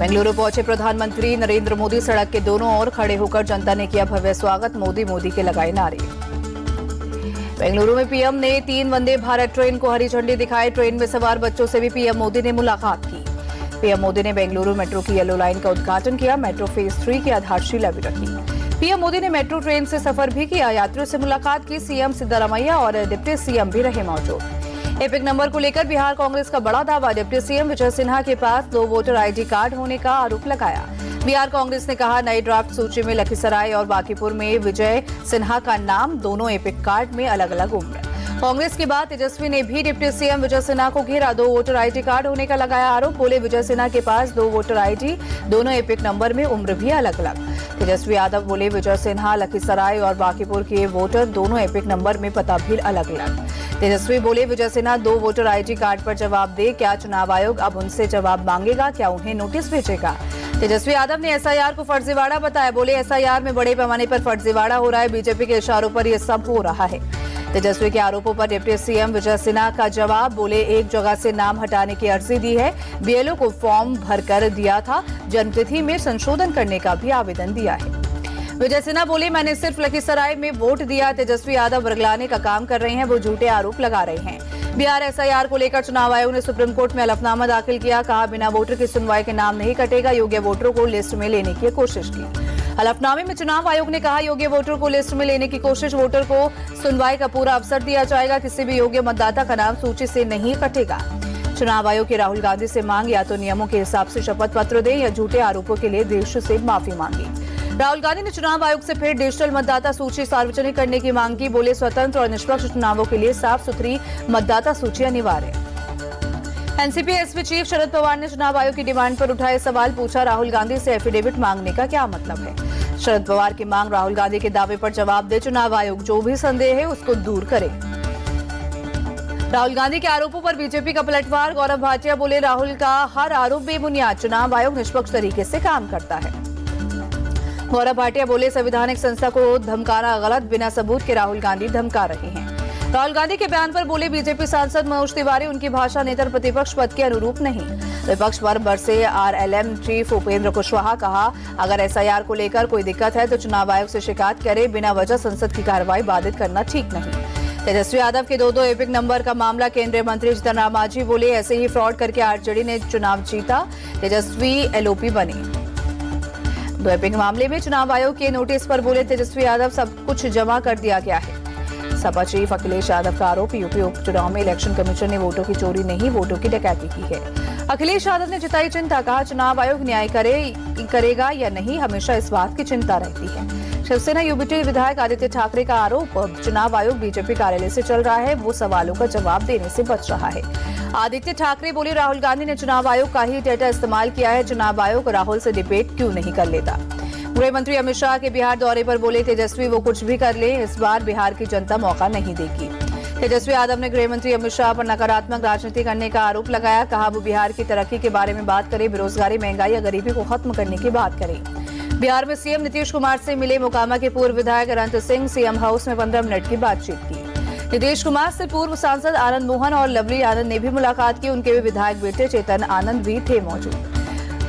बेंगलुरु पहुंचे प्रधानमंत्री नरेंद्र मोदी। सड़क के दोनों ओर खड़े होकर जनता ने किया भव्य स्वागत। मोदी मोदी के लगाए नारे। बेंगलुरु में पीएम ने 3 वंदे भारत ट्रेन को हरी झंडी दिखाई। ट्रेन में सवार बच्चों से भी पीएम मोदी ने मुलाकात की। पीएम मोदी ने बेंगलुरु मेट्रो की येलो लाइन का उद्घाटन किया। मेट्रो फेज 3 की आधारशिला भी रखी। पीएम मोदी ने मेट्रो ट्रेन से सफर भी किया। यात्रियों से मुलाकात की। सीएम सिद्धारमैया और डिप्टी सीएम भी रहे मौजूद। एपिक नंबर को लेकर बिहार कांग्रेस का बड़ा दावा। डिप्टी सीएम विजय सिन्हा के पास 2 वोटर आईडी कार्ड होने का आरोप लगाया। बिहार कांग्रेस ने कहा, नई ड्राफ्ट सूची में लखीसराय और बांकीपुर में विजय सिन्हा का नाम, दोनों एपिक कार्ड में अलग अलग उम्र। कांग्रेस के बाद तेजस्वी ने भी डिप्टी सीएम विजय सिन्हा को घेरा। 2 वोटर आईडी कार्ड होने का लगाया आरोप। बोले, विजय सिन्हा के पास 2 वोटर आईडी, दोनों एपिक नंबर में, उम्र भी अलग अलग। तेजस्वी यादव बोले, विजय सिन्हा लखीसराय और बांकीपुर के वोटर, दोनों एपिक नंबर में, पता भी अलग अलग। तेजस्वी बोले, Vijay Sinha 2 voter ID card पर जवाब दे। क्या चुनाव आयोग अब उनसे जवाब मांगेगा? क्या उन्हें नोटिस भेजेगा? तेजस्वी यादव ने एसआईआर को फर्जीवाड़ा बताया। बोले, एसआईआर में बड़े पैमाने पर फर्जीवाड़ा हो रहा है। बीजेपी के इशारों पर यह सब हो रहा है। तेजस्वी के आरोपों पर डिप्टी सीएम विजय सिन्हा का जवाब। बोले, एक जगह से नाम हटाने की अर्जी दी है। बीएलओ को फॉर्म भरकर दिया था। जन्मतिथि में संशोधन करने का भी आवेदन दिया है। विजय सिन्हा बोले, मैंने सिर्फ लखीसराय में वोट दिया। तेजस्वी यादव वर्गलाने का काम कर रहे हैं। वो झूठे आरोप लगा रहे हैं। बिहार एसआईआर को लेकर चुनाव आयोग ने सुप्रीम कोर्ट में हलफनामा दाखिल किया। कहा, बिना वोटर की सुनवाई के नाम नहीं कटेगा। योग्य वोटरों को लिस्ट में लेने की कोशिश की। हलफनामे में चुनाव आयोग ने कहा, योग्य वोटर को लिस्ट में लेने की कोशिश, वोटर को सुनवाई का पूरा अवसर दिया जाएगा। किसी भी योग्य मतदाता का नाम सूची से नहीं कटेगा। चुनाव आयोग की राहुल गांधी से मांग, या तो नियमों के हिसाब से शपथ पत्र दें या झूठे आरोपों के लिए देश से माफी मांगी। राहुल गांधी ने चुनाव आयोग से फिर डिजिटल मतदाता सूची सार्वजनिक करने की मांग की। बोले, स्वतंत्र और निष्पक्ष चुनावों के लिए साफ सुथरी मतदाता सूची अनिवार्य। NCP SP chief Sharad Pawar ने चुनाव आयोग की डिमांड पर उठाए सवाल। पूछा, राहुल गांधी से एफिडेविट मांगने का क्या मतलब है? शरद पवार की मांग, राहुल गांधी के दावे पर जवाब दे। चुनाव आयोग जो भी संदेह है उसको दूर करे। राहुल गांधी के आरोपों पर बीजेपी का पलटवार। गौरव भाटिया बोले, राहुल का हर आरोप बेबुनियाद। चुनाव आयोग निष्पक्ष तरीके से काम करता है। गौरव भाटिया बोले, संवैधानिक संस्था को धमकाना गलत। बिना सबूत के राहुल गांधी धमका रहे हैं। राहुल गांधी के बयान पर बोले बीजेपी सांसद मनोज तिवारी, उनकी भाषा नेता प्रतिपक्ष पद के अनुरूप नहीं। विपक्ष पर बरसे आरएलएम चीफ उपेंद्र कुशवाहा। कहा, अगर एसआईआर को लेकर कोई दिक्कत है तो चुनाव आयोग से शिकायत करे। बिना वजह संसद की कार्रवाई बाधित करना ठीक नहीं। तेजस्वी यादव के 2 एपिक नंबर का मामला। केंद्रीय मंत्री जीतन राम मांझी बोले, ऐसे ही फ्रॉड करके आरजेडी ने चुनाव जीता। तेजस्वी एलओपी बने। 2 एपिक मामले में चुनाव आयोग के नोटिस पर बोले तेजस्वी यादव, सब कुछ जमा कर दिया गया है। सपा चीफ अखिलेश यादव का आरोप, यूपी उपचुनाव में इलेक्शन कमीशन ने वोटों की चोरी नहीं, वोटों की डकैती की है। अखिलेश यादव ने जताई चिंता। कहा, चुनाव आयोग न्याय करेगा या नहीं, हमेशा इस बात की चिंता रहती है। शिवसेना यूबीटी विधायक आदित्य ठाकरे का आरोप, चुनाव आयोग बीजेपी कार्यालय से चल रहा है, वो सवालों का जवाब देने से बच रहा है। आदित्य ठाकरे बोले, राहुल गांधी ने चुनाव आयोग का ही डेटा इस्तेमाल किया है। चुनाव आयोग राहुल से डिबेट क्यों नहीं कर लेता? गृह मंत्री अमित शाह के बिहार दौरे पर बोले, तेजस्वी वो कुछ भी कर ले, इस बार बिहार की जनता मौका नहीं देगी। तेजस्वी यादव ने गृह मंत्री अमित शाह पर नकारात्मक राजनीति करने का आरोप लगाया। कहा, वो बिहार की तरक्की के बारे में बात करें, बेरोजगारी, महंगाई या गरीबी को खत्म करने की बात करें। बिहार में सीएम नीतीश कुमार से मिले मोकामा के पूर्व विधायक अनंत सिंह। सीएम हाउस में 15 मिनट की बातचीत की। नीतीश कुमार से पूर्व सांसद आनंद मोहन और लवली आनंद ने भी मुलाकात की। उनके भी विधायक बेटे चेतन आनंद भी थे मौजूद।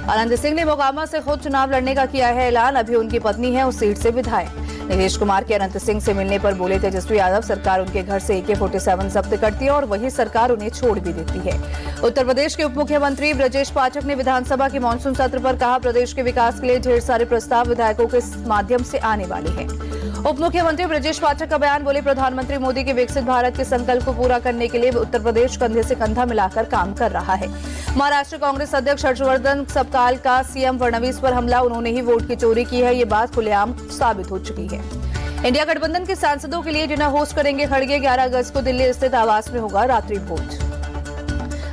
आनंद सिंह ने मोकामा से खुद चुनाव लड़ने का किया है ऐलान। अभी उनकी पत्नी है उस सीट से विधायक। नीतीश कुमार के अनंत सिंह से मिलने पर बोले तेजस्वी यादव, सरकार उनके घर से AK-47 जब्त करती है और वही सरकार उन्हें छोड़ भी देती है। उत्तर प्रदेश के उप मुख्यमंत्री ब्रजेश पाठक ने विधानसभा के मानसून सत्र पर कहा, प्रदेश के विकास के लिए ढेर सारे प्रस्ताव विधायकों के माध्यम से आने वाले हैं। उप मुख्यमंत्री ब्रजेश पाठक का बयान। बोले, प्रधानमंत्री मोदी के विकसित भारत के संकल्प को पूरा करने के लिए उत्तर प्रदेश कंधे से कंधा मिलाकर काम कर रहा है। महाराष्ट्र कांग्रेस अध्यक्ष हर्षवर्धन सबकाल का सीएम फडणवीस पर हमला, उन्होंने ही वोट की चोरी की है, ये बात खुलेआम साबित हो चुकी है। इंडिया गठबंधन के सांसदों के लिए डिनर होस्ट करेंगे खड़गे। 11 अगस्त को दिल्ली स्थित आवास में होगा रात्रि भोज।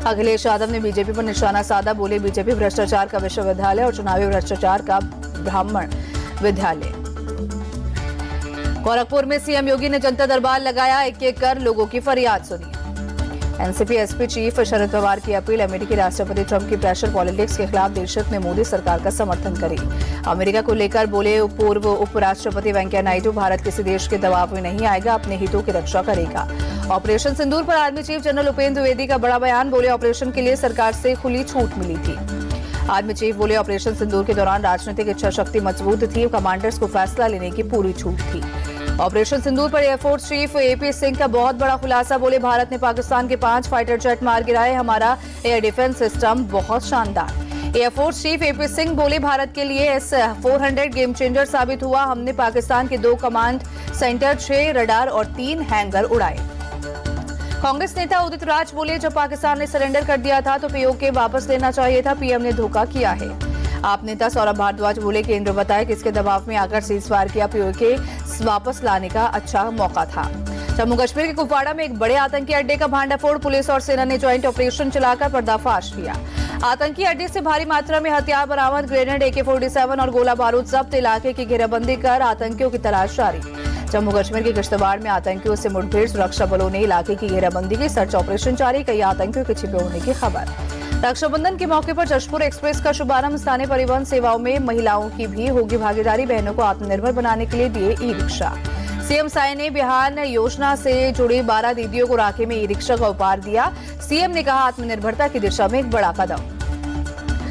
अखिलेश यादव ने बीजेपी पर निशाना साधा। बोले, बीजेपी भ्रष्टाचार का विश्वविद्यालय और चुनावी भ्रष्टाचार का ब्राह्मण विद्यालय। गोरखपुर में सीएम योगी ने जनता दरबार लगाया। एक-एक कर लोगों की फरियाद सुनी। NCP SP chief Sharad Pawar की अपील, अमेरिकी राष्ट्रपति ट्रंप की प्रेशर पॉलिटिक्स के खिलाफ देशहित में मोदी सरकार का समर्थन करें। अमेरिका को लेकर बोले पूर्व उपराष्ट्रपति वेंकैया नायडू, भारत किसी देश के दबाव में नहीं आएगा, अपने हितों की रक्षा करेगा। ऑपरेशन सिंदूर पर army chief general Upendra Dwivedi का बड़ा बयान। बोले, ऑपरेशन के लिए सरकार से खुली छूट मिली थी। आर्मी चीफ बोले ऑपरेशन सिंदूर के दौरान राजनीतिक इच्छा शक्ति मजबूत थी, कमांडर्स को फैसला लेने की पूरी छूट थी। ऑपरेशन सिंदूर पर एयरफोर्स चीफ एपी सिंह का बहुत बड़ा खुलासा, बोले भारत ने पाकिस्तान के 5 फाइटर जेट मार गिराए, हमारा एयर डिफेंस सिस्टम बहुत शानदार। एयरफोर्स चीफ एपी सिंह बोले भारत के लिए S-400 गेम चेंजर साबित हुआ, हमने पाकिस्तान के 2 कमांड सेंटर, 6 रडार और 3 हैंगर उड़ाए। कांग्रेस नेता उदित राज बोले जब पाकिस्तान ने सरेंडर कर दिया था तो पीओके वापस लेना चाहिए था, पीएम ने धोखा किया है। आप नेता सौरभ भारद्वाज बोले केंद्र बताए किसके दबाव में आकर सीजफायर किया, पीओके वापस लाने का अच्छा मौका था। जम्मू कश्मीर के कुपवाड़ा में एक बड़े आतंकी अड्डे का भांडाफोड़, पुलिस और सेना ने ज्वाइंट ऑपरेशन चलाकर पर्दाफाश किया। आतंकी अड्डे से भारी मात्रा में हथियार बरामद, ग्रेनेड, AK-47 और गोला बारूद जब्त, इलाके की घेराबंदी कर आतंकियों की तलाश जारी। जम्मू कश्मीर के किश्तवाड़ में आतंकियों से मुठभेड़, सुरक्षा बलों ने इलाके की घेराबंदी की, सर्च ऑपरेशन जारी, कई आतंकियों के छिपे होने की खबर। रक्षाबंधन के मौके पर जशपुर एक्सप्रेस का शुभारंभ, स्थानीय परिवहन सेवाओं में महिलाओं की भी होगी भागीदारी, बहनों को आत्मनिर्भर बनाने के लिए दिए ई-रिक्शा। सीएम साय ने बिहान योजना से जुड़ी 12 दीदियों को राखी में ई-रिक्शा का उपहार दिया। सीएम ने कहा आत्मनिर्भरता की दिशा में एक बड़ा कदम।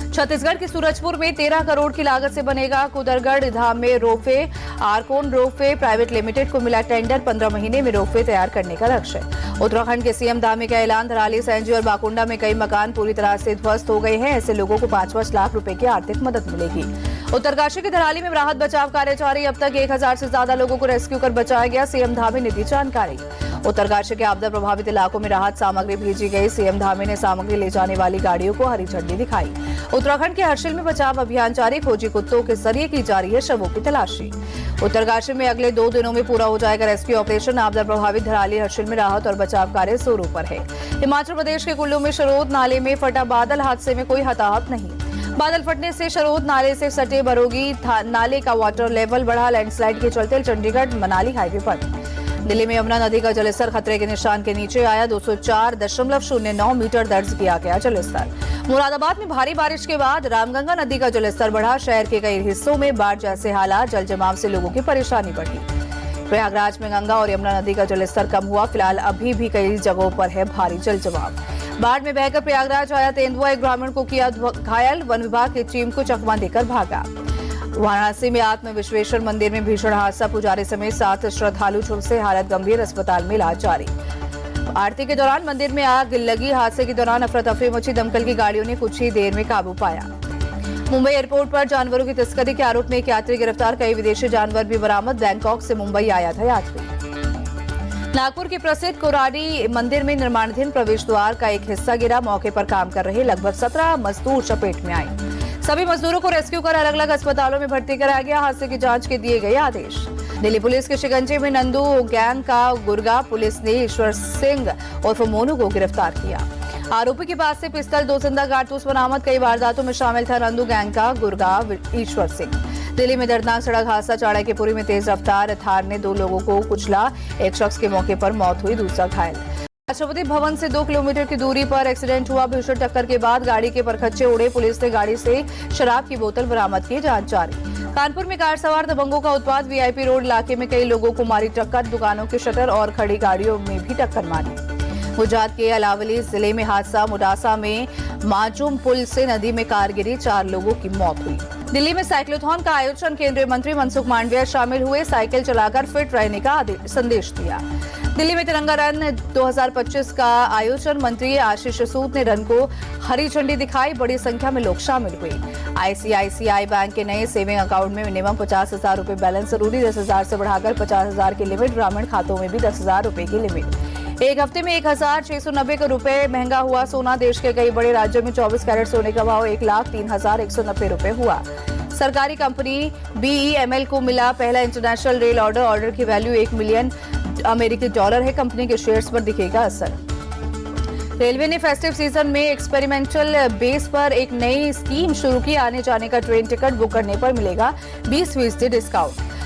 छत्तीसगढ़ के सूरजपुर में 13 करोड़ की लागत से बनेगा कुदरगढ़ धाम में रोपवे, आरकोन रोपवे प्राइवेट लिमिटेड को मिला टेंडर, 15 महीने में रोपवे तैयार करने का लक्ष्य। उत्तराखंड के सीएम धामी का ऐलान, धराली, सैंजी और बाकुंडा में कई मकान पूरी तरह से ध्वस्त हो गए हैं, ऐसे लोगों को 5-5 लाख रुपए की आर्थिक मदद मिलेगी। उत्तरकाशी के धराली में राहत बचाव कार्य जारी, अब तक 1000 से ज्यादा लोगों को रेस्क्यू कर बचाया गया, सीएम धामी ने दी जानकारी। उत्तरकाशी के आपदा प्रभावित इलाकों में राहत सामग्री भेजी गई, सीएम धामी ने सामग्री ले जाने वाली गाड़ियों को हरी झंडी दिखाई। उत्तराखंड के हर्षिल में बचाव अभियान जारी, खोजी कुत्तों के जरिए की जा रही है शवों की तलाशी। उत्तरकाशी में अगले 2 दिनों में पूरा हो जाएगा रेस्क्यू ऑपरेशन, आपदा प्रभावित धराली हर्षिल में राहत और बचाव कार्य जोरों पर है। हिमाचल प्रदेश के कुल्लू में शरोद नाले में फटा बादल, हादसे में कोई हताहत नहीं। बादल फटने से शरोद नाले से सटे बरोगी नाले का वाटर लेवल बढ़ा, लैंडस्लाइड के चलते चंडीगढ़ मनाली हाईवे पर। दिल्ली में यमुना नदी का जलस्तर खतरे के निशान के नीचे आया, 204.09 मीटर दर्ज किया गया जलस्तर। मुरादाबाद में भारी बारिश के बाद रामगंगा नदी का जलस्तर बढ़ा, शहर के कई हिस्सों में बाढ़ जैसे हालात, जल जमाव से लोगों की परेशानी बढ़ी। प्रयागराज में गंगा और यमुना नदी का जलस्तर कम हुआ, फिलहाल अभी भी कई जगहों पर है भारी जल जमाव। बाढ़ में बहकर प्रयागराज आया तेंदुआ, एक ग्रामीण को किया घायल, वन विभाग की टीम को चकमा देकर भागा। वाराणसी में आत्म विश्वेश्वर मंदिर में भीषण हादसा, पुजारी समेत 7 श्रद्धालु झुलसे, हालत गंभीर, अस्पताल में इलाज जारी। आरती के दौरान मंदिर में आग लगी, हादसे के दौरान अफरा तफरी मची, दमकल की गाड़ियों ने कुछ ही देर में काबू पाया। मुंबई एयरपोर्ट पर जानवरों की तस्करी के आरोप में एक यात्री गिरफ्तार, कई विदेशी जानवर भी बरामद, बैंकॉक से मुंबई आया था यात्री। नागपुर के प्रसिद्ध कोराडी मंदिर में निर्माणाधीन प्रवेश द्वार का एक हिस्सा गिरा, मौके पर काम कर रहे लगभग 17 मजदूर चपेट में आए। सभी मजदूरों को रेस्क्यू कर अलग अलग अस्पतालों में भर्ती कराया गया, हादसे की जांच के दिए गए आदेश। दिल्ली पुलिस के शिकंजे में नंदू गैंग का गुर्गा, पुलिस ने ईश्वर सिंह उर्फ मोनू को गिरफ्तार किया। आरोपी के पास से पिस्तौल, 2 जिंदा कारतूस बरामद, कई वारदातों में शामिल था नंदू गैंग का गुर्गा ईश्वर सिंह। दिल्ली में दर्दनाक सड़क हादसा, चाणक्यपुरी में तेज रफ्तार थार ने 2 लोगों को कुचला, एक शख्स की मौके पर मौत हुई, दूसरा घायल। राष्ट्रपति भवन से 2 किलोमीटर की दूरी पर एक्सीडेंट हुआ, भीषण टक्कर के बाद गाड़ी के परखच्चे उड़े, पुलिस ने गाड़ी से शराब की बोतल बरामद की, जांच जारी। कानपुर में कार सवार दबंगों का उत्पात, वीआईपी रोड इलाके में कई लोगों को मारी टक्कर, दुकानों के शटर और खड़ी गाड़ियों में भी टक्कर मारी। गुजरात के अलावली जिले में हादसा, मुडासा में माजूम पुल से नदी में कार गिरी, 4 लोगों की मौत हुई। दिल्ली में साइक्लोथॉन का आयोजन, केंद्रीय मंत्री मनसुख मांडविया शामिल हुए, साइकिल चलाकर फिट रहने का संदेश दिया। दिल्ली में तिरंगा रन 2025 का आयोजन, मंत्री आशीष सूद ने रन को हरी झंडी दिखाई, बड़ी संख्या में लोग शामिल हुए। आईसीआईसीआई बैंक के नए सेविंग अकाउंट में मिनिमम 50,000 रुपए बैलेंस जरूरी, 10,000 से बढ़ाकर 50,000 की लिमिट, ग्रामीण खातों में भी 10,000 रुपए की लिमिट। एक हफ्ते में 1,690 रुपए महंगा हुआ सोना, देश के कई बड़े राज्यों में 24 कैरेट सोने का भाव 1,03,190 रुपए हुआ। सरकारी कंपनी BEML को मिला पहला इंटरनेशनल रेल ऑर्डर की वैल्यू $1 मिलियन अमेरिकी डॉलर है, कंपनी के शेयर्स पर दिखेगा असर। रेलवे ने फेस्टिव सीजन में एक्सपेरिमेंटल बेस पर एक नई स्कीम शुरू की, आने जाने का ट्रेन टिकट बुक करने पर मिलेगा 20% डिस्काउंट।